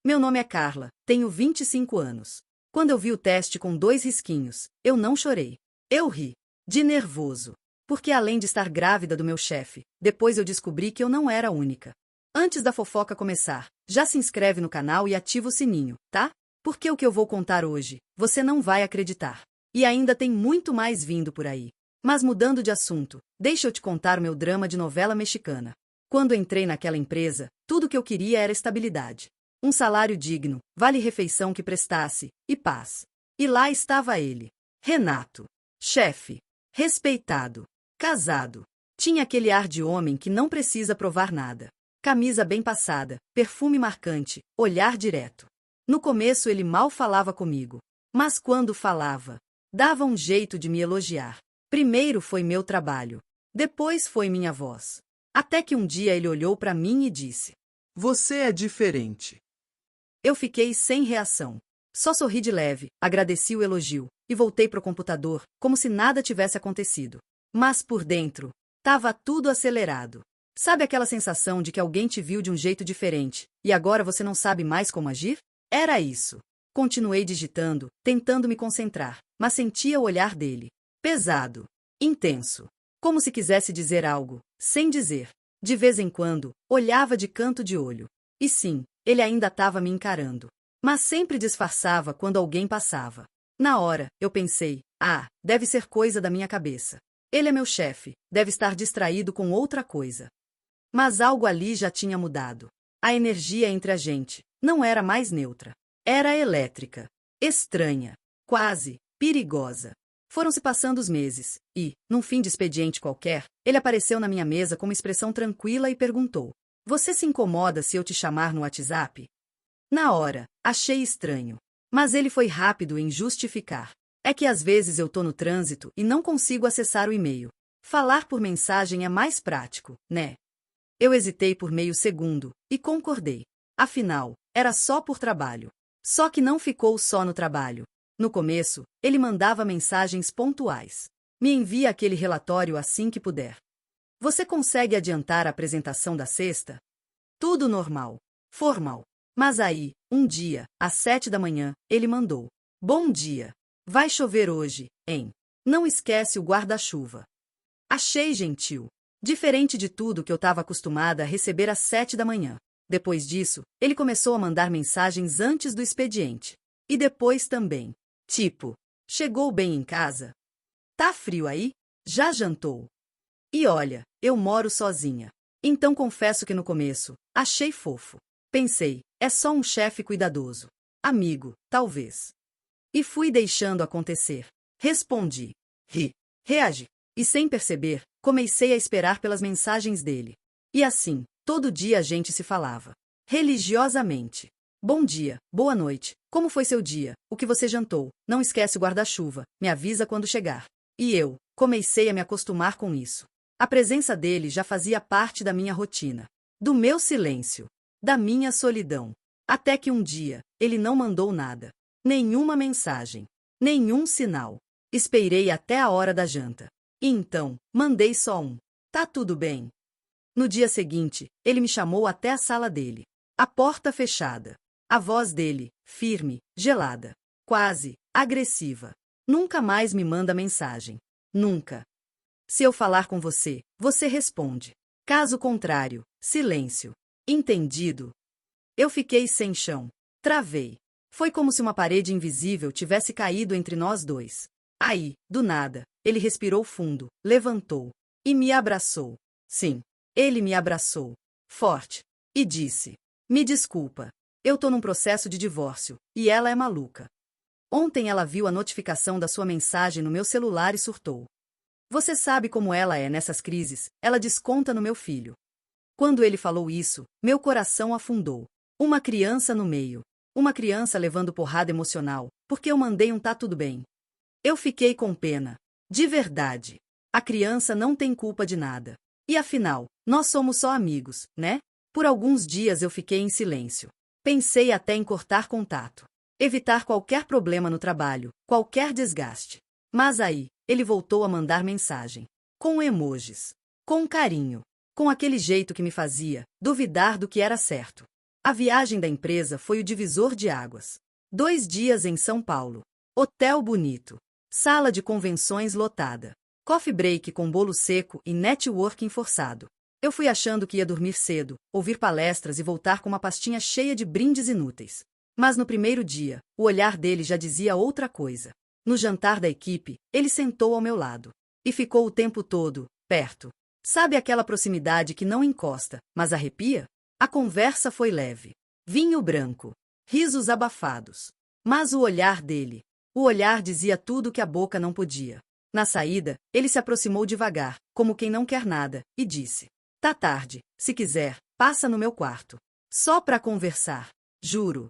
Meu nome é Carla, tenho 25 anos. Quando eu vi o teste com 2 risquinhos, eu não chorei. Eu ri. De nervoso. Porque além de estar grávida do meu chefe, depois eu descobri que eu não era a única. Antes da fofoca começar, já se inscreve no canal e ativa o sininho, tá? Porque o que eu vou contar hoje, você não vai acreditar. E ainda tem muito mais vindo por aí. Mas mudando de assunto, deixa eu te contar o meu drama de novela mexicana. Quando entrei naquela empresa, tudo que eu queria era estabilidade. Um salário digno, vale-refeição que prestasse, e paz. E lá estava ele. Renato. Chefe. Respeitado. Casado. Tinha aquele ar de homem que não precisa provar nada. Camisa bem passada, perfume marcante, olhar direto. No começo ele mal falava comigo. Mas quando falava, dava um jeito de me elogiar. Primeiro foi meu trabalho. Depois foi minha voz. Até que um dia ele olhou para mim e disse: Você é diferente. Eu fiquei sem reação. Só sorri de leve, agradeci o elogio, e voltei pro computador, como se nada tivesse acontecido. Mas por dentro, tava tudo acelerado. Sabe aquela sensação de que alguém te viu de um jeito diferente, e agora você não sabe mais como agir? Era isso. Continuei digitando, tentando me concentrar, mas sentia o olhar dele. Pesado. Intenso. Como se quisesse dizer algo, sem dizer. De vez em quando, olhava de canto de olho. E sim, ele ainda estava me encarando. Mas sempre disfarçava quando alguém passava. Na hora, eu pensei, deve ser coisa da minha cabeça. Ele é meu chefe, deve estar distraído com outra coisa. Mas algo ali já tinha mudado. A energia entre a gente não era mais neutra. Era elétrica. Estranha. Quase perigosa. Foram-se passando os meses, e, num fim de expediente qualquer, ele apareceu na minha mesa com uma expressão tranquila e perguntou: Você se incomoda se eu te chamar no WhatsApp? Na hora, achei estranho. Mas ele foi rápido em justificar. É que às vezes eu tô no trânsito e não consigo acessar o e-mail. Falar por mensagem é mais prático, né? Eu hesitei por meio segundo, e concordei. Afinal, era só por trabalho. Só que não ficou só no trabalho. No começo, ele mandava mensagens pontuais. Me envia aquele relatório assim que puder. Você consegue adiantar a apresentação da sexta? Tudo normal. Formal. Mas aí, um dia, às 7 da manhã, ele mandou: Bom dia. Vai chover hoje, hein? Não esquece o guarda-chuva. Achei gentil. Diferente de tudo que eu estava acostumada a receber às 7 da manhã. Depois disso, ele começou a mandar mensagens antes do expediente. E depois também. Tipo: Chegou bem em casa? Tá frio aí? Já jantou? E olha, eu moro sozinha. Então confesso que no começo, achei fofo. Pensei, é só um chefe cuidadoso. Amigo, talvez. E fui deixando acontecer. Respondi. Ri. Reagi. E sem perceber, comecei a esperar pelas mensagens dele. E assim, todo dia a gente se falava. Religiosamente. Bom dia, boa noite, como foi seu dia, o que você jantou, não esquece o guarda-chuva, me avisa quando chegar. E eu comecei a me acostumar com isso. A presença dele já fazia parte da minha rotina. Do meu silêncio. Da minha solidão. Até que um dia, ele não mandou nada. Nenhuma mensagem. Nenhum sinal. Esperei até a hora da janta. E então, mandei só um: Tá tudo bem? No dia seguinte, ele me chamou até a sala dele. A porta fechada. A voz dele, firme, gelada. Quase agressiva. Nunca mais me manda mensagem. Nunca. Se eu falar com você, você responde. Caso contrário, silêncio. Entendido? Eu fiquei sem chão. Travei. Foi como se uma parede invisível tivesse caído entre nós dois. Aí, do nada, ele respirou fundo, levantou e me abraçou. Sim, ele me abraçou. Forte. E disse: Me desculpa. Eu tô num processo de divórcio, e ela é maluca. Ontem ela viu a notificação da sua mensagem no meu celular e surtou. Você sabe como ela é nessas crises, ela desconta no meu filho. Quando ele falou isso, meu coração afundou. Uma criança no meio. Uma criança levando porrada emocional, porque eu mandei um tá tudo bem. Eu fiquei com pena. De verdade. A criança não tem culpa de nada. E afinal, nós somos só amigos, né? Por alguns dias eu fiquei em silêncio. Pensei até em cortar contato. Evitar qualquer problema no trabalho, qualquer desgaste. Mas aí, ele voltou a mandar mensagem. Com emojis. Com carinho. Com aquele jeito que me fazia duvidar do que era certo. A viagem da empresa foi o divisor de águas. 2 dias em São Paulo. Hotel bonito. Sala de convenções lotada. Coffee break com bolo seco e networking forçado. Eu fui achando que ia dormir cedo, ouvir palestras e voltar com uma pastinha cheia de brindes inúteis. Mas no primeiro dia, o olhar dele já dizia outra coisa. No jantar da equipe, ele sentou ao meu lado. E ficou o tempo todo, perto. Sabe aquela proximidade que não encosta, mas arrepia? A conversa foi leve. Vinho branco. Risos abafados. Mas o olhar dele. O olhar dizia tudo que a boca não podia. Na saída, ele se aproximou devagar, como quem não quer nada, e disse: "Tá tarde, se quiser, passa no meu quarto. Só pra conversar. Juro."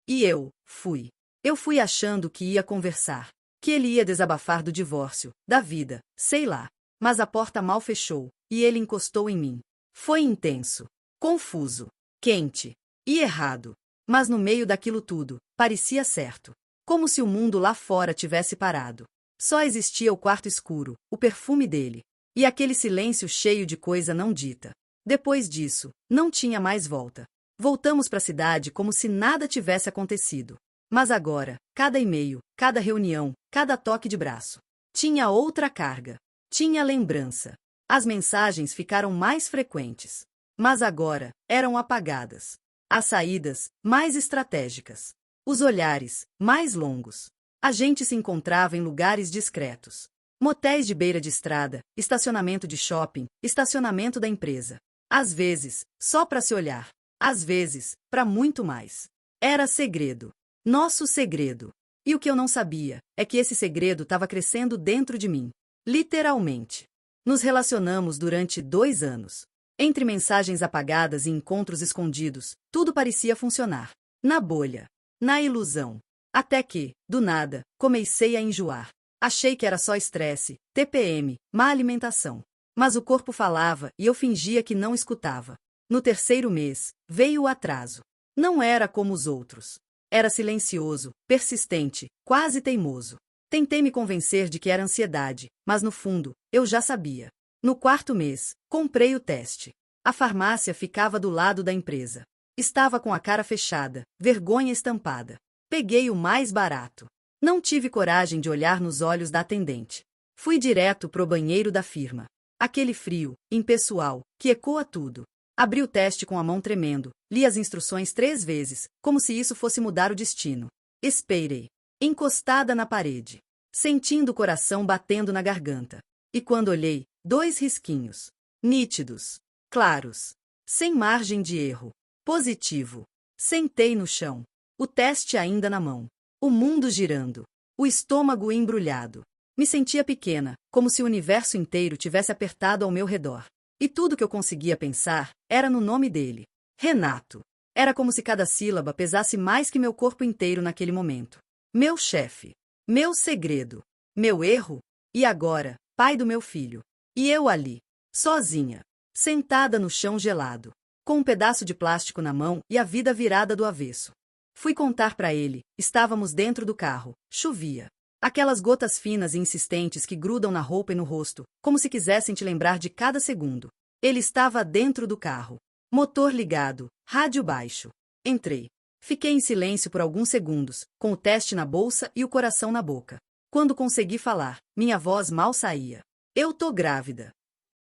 E eu fui. Eu fui achando que ia conversar. Que ele ia desabafar do divórcio, da vida, sei lá. Mas a porta mal fechou, e ele encostou em mim. Foi intenso. Confuso. Quente. E errado. Mas no meio daquilo tudo, parecia certo. Como se o mundo lá fora tivesse parado. Só existia o quarto escuro, o perfume dele. E aquele silêncio cheio de coisa não dita. Depois disso, não tinha mais volta. Voltamos para a cidade como se nada tivesse acontecido. Mas agora, cada e-mail, cada reunião, cada toque de braço, tinha outra carga. Tinha lembrança. As mensagens ficaram mais frequentes. Mas agora, eram apagadas. As saídas, mais estratégicas. Os olhares, mais longos. A gente se encontrava em lugares discretos. Motéis de beira de estrada, estacionamento de shopping, estacionamento da empresa. Às vezes, só para se olhar. Às vezes, para muito mais. Era segredo. Nosso segredo. E o que eu não sabia é que esse segredo estava crescendo dentro de mim. Literalmente. Nos relacionamos durante 2 anos. Entre mensagens apagadas e encontros escondidos, tudo parecia funcionar. Na bolha. Na ilusão. Até que, do nada, comecei a enjoar. Achei que era só estresse, TPM, má alimentação. Mas o corpo falava e eu fingia que não escutava. No 3º mês, veio o atraso. Não era como os outros. Era silencioso, persistente, quase teimoso. Tentei me convencer de que era ansiedade, mas no fundo, eu já sabia. No 4º mês, comprei o teste. A farmácia ficava do lado da empresa. Estava com a cara fechada, vergonha estampada. Peguei o mais barato. Não tive coragem de olhar nos olhos da atendente. Fui direto pro banheiro da firma. Aquele frio, impessoal, que ecoa tudo. Abri o teste com a mão tremendo, li as instruções 3 vezes, como se isso fosse mudar o destino. Esperei. Encostada na parede. Sentindo o coração batendo na garganta. E quando olhei, 2 risquinhos. Nítidos. Claros. Sem margem de erro. Positivo. Sentei no chão. O teste ainda na mão. O mundo girando. O estômago embrulhado. Me sentia pequena, como se o universo inteiro tivesse apertado ao meu redor. E tudo que eu conseguia pensar era no nome dele. Renato. Era como se cada sílaba pesasse mais que meu corpo inteiro naquele momento. Meu chefe. Meu segredo. Meu erro. E agora, pai do meu filho. E eu ali, sozinha, sentada no chão gelado, com um pedaço de plástico na mão e a vida virada do avesso. Fui contar para ele, estávamos dentro do carro, chovia. Aquelas gotas finas e insistentes que grudam na roupa e no rosto, como se quisessem te lembrar de cada segundo. Ele estava dentro do carro. Motor ligado, rádio baixo. Entrei. Fiquei em silêncio por alguns segundos, com o teste na bolsa e o coração na boca. Quando consegui falar, minha voz mal saía. Eu tô grávida.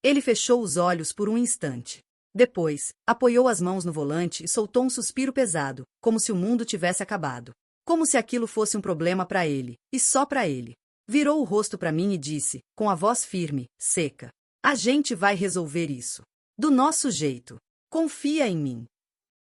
Ele fechou os olhos por um instante. Depois, apoiou as mãos no volante e soltou um suspiro pesado, como se o mundo tivesse acabado. Como se aquilo fosse um problema para ele, e só para ele. Virou o rosto para mim e disse, com a voz firme, seca: "A gente vai resolver isso. Do nosso jeito. Confia em mim."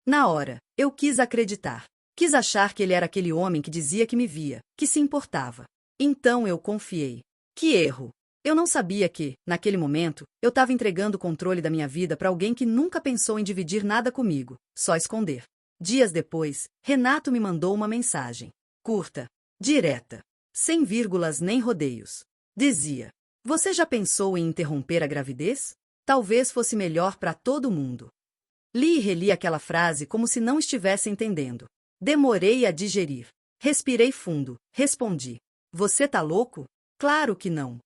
Na hora, eu quis acreditar. Quis achar que ele era aquele homem que dizia que me via, que se importava. Então eu confiei. Que erro! Eu não sabia que, naquele momento, eu estava entregando o controle da minha vida para alguém que nunca pensou em dividir nada comigo, só esconder. Dias depois, Renato me mandou uma mensagem. Curta. Direta. Sem vírgulas nem rodeios. Dizia: "Você já pensou em interromper a gravidez? Talvez fosse melhor para todo mundo." Li e reli aquela frase como se não estivesse entendendo. Demorei a digerir. Respirei fundo, respondi: "Você tá louco?" "Claro que não."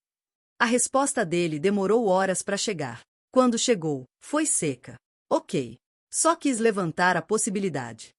A resposta dele demorou horas para chegar. Quando chegou, foi seca. "Ok. Só quis levantar a possibilidade.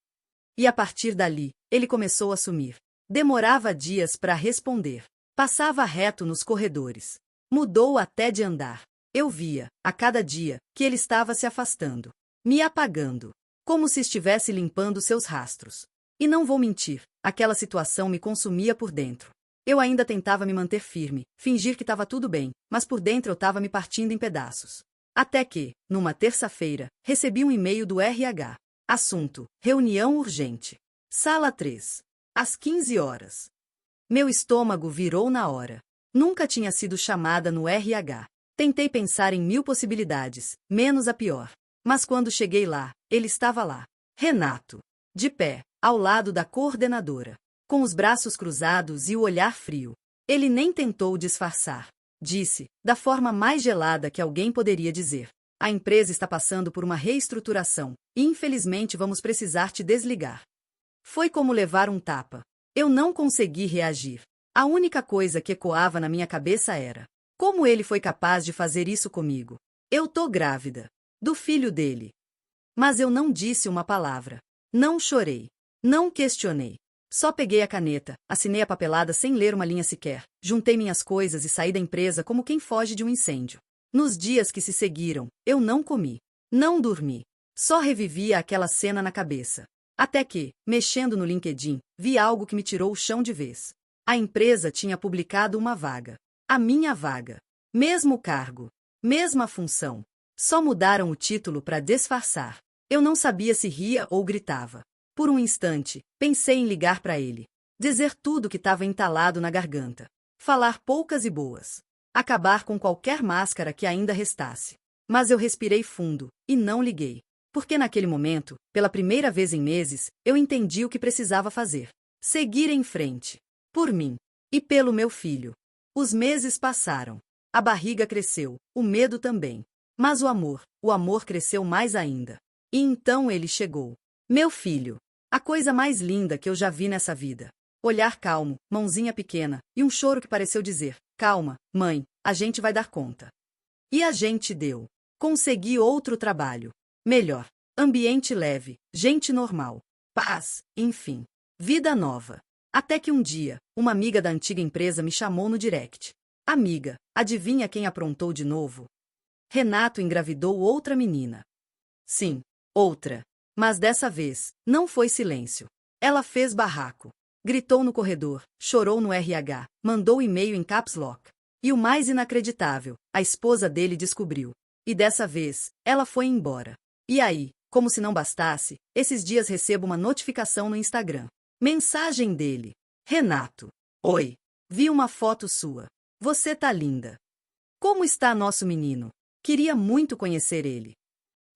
E a partir dali, ele começou a sumir. Demorava dias para responder. Passava reto nos corredores. Mudou até de andar. Eu via, a cada dia, que ele estava se afastando. Me apagando. Como se estivesse limpando seus rastros. E não vou mentir, aquela situação me consumia por dentro. Eu ainda tentava me manter firme, fingir que estava tudo bem, mas por dentro eu estava me partindo em pedaços. Até que, numa terça-feira, recebi um e-mail do RH. Assunto: reunião urgente. Sala 3. Às 15 horas. Meu estômago virou na hora. Nunca tinha sido chamada no RH. Tentei pensar em 1000 possibilidades, menos a pior. Mas quando cheguei lá, ele estava lá. Renato. De pé, ao lado da coordenadora. Com os braços cruzados e o olhar frio. Ele nem tentou disfarçar. Disse, da forma mais gelada que alguém poderia dizer: a empresa está passando por uma reestruturação, e infelizmente vamos precisar te desligar. Foi como levar um tapa. Eu não consegui reagir. A única coisa que ecoava na minha cabeça era: como ele foi capaz de fazer isso comigo? Eu tô grávida. Do filho dele. Mas eu não disse uma palavra. Não chorei. Não questionei. Só peguei a caneta, assinei a papelada sem ler uma linha sequer, juntei minhas coisas e saí da empresa como quem foge de um incêndio. Nos dias que se seguiram, eu não comi. Não dormi. Só revivia aquela cena na cabeça. Até que, mexendo no LinkedIn, vi algo que me tirou o chão de vez. A empresa tinha publicado uma vaga. A minha vaga. Mesmo cargo. Mesma função. Só mudaram o título para disfarçar. Eu não sabia se ria ou gritava. Por um instante, pensei em ligar para ele. Dizer tudo que estava entalado na garganta. Falar poucas e boas. Acabar com qualquer máscara que ainda restasse. Mas eu respirei fundo, e não liguei. Porque naquele momento, pela primeira vez em meses, eu entendi o que precisava fazer. Seguir em frente. Por mim. E pelo meu filho. Os meses passaram. A barriga cresceu, o medo também. Mas o amor cresceu mais ainda. E então ele chegou. Meu filho. A coisa mais linda que eu já vi nessa vida. Olhar calmo, mãozinha pequena, e um choro que pareceu dizer: calma, mãe, a gente vai dar conta. E a gente deu. Consegui outro trabalho. Melhor. Ambiente leve, gente normal. Paz, enfim. Vida nova. Até que um dia, uma amiga da antiga empresa me chamou no direct. Amiga, adivinha quem aprontou de novo? Renato engravidou outra menina. Sim, outra. Mas dessa vez, não foi silêncio. Ela fez barraco. Gritou no corredor, chorou no RH, mandou e-mail em caps lock. E o mais inacreditável, a esposa dele descobriu. E dessa vez, ela foi embora. E aí, como se não bastasse, esses dias recebo uma notificação no Instagram. Mensagem dele. Renato. Oi. Vi uma foto sua. Você tá linda. Como está nosso menino? Queria muito conhecer ele.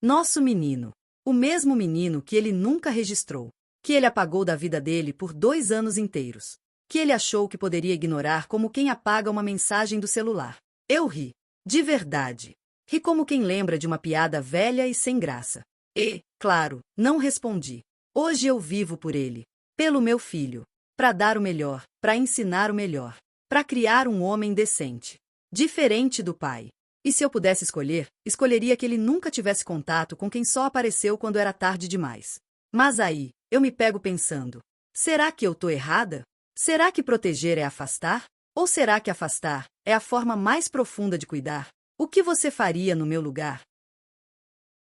Nosso menino. O mesmo menino que ele nunca registrou. Que ele apagou da vida dele por 2 anos inteiros. Que ele achou que poderia ignorar como quem apaga uma mensagem do celular. Eu ri. De verdade. Ri como quem lembra de uma piada velha e sem graça. E, claro, não respondi. Hoje eu vivo por ele. Pelo meu filho. Para dar o melhor, para ensinar o melhor. Para criar um homem decente. Diferente do pai. E se eu pudesse escolher, escolheria que ele nunca tivesse contato com quem só apareceu quando era tarde demais. Mas aí, eu me pego pensando. Será que eu tô errada? Será que proteger é afastar? Ou será que afastar é a forma mais profunda de cuidar? O que você faria no meu lugar?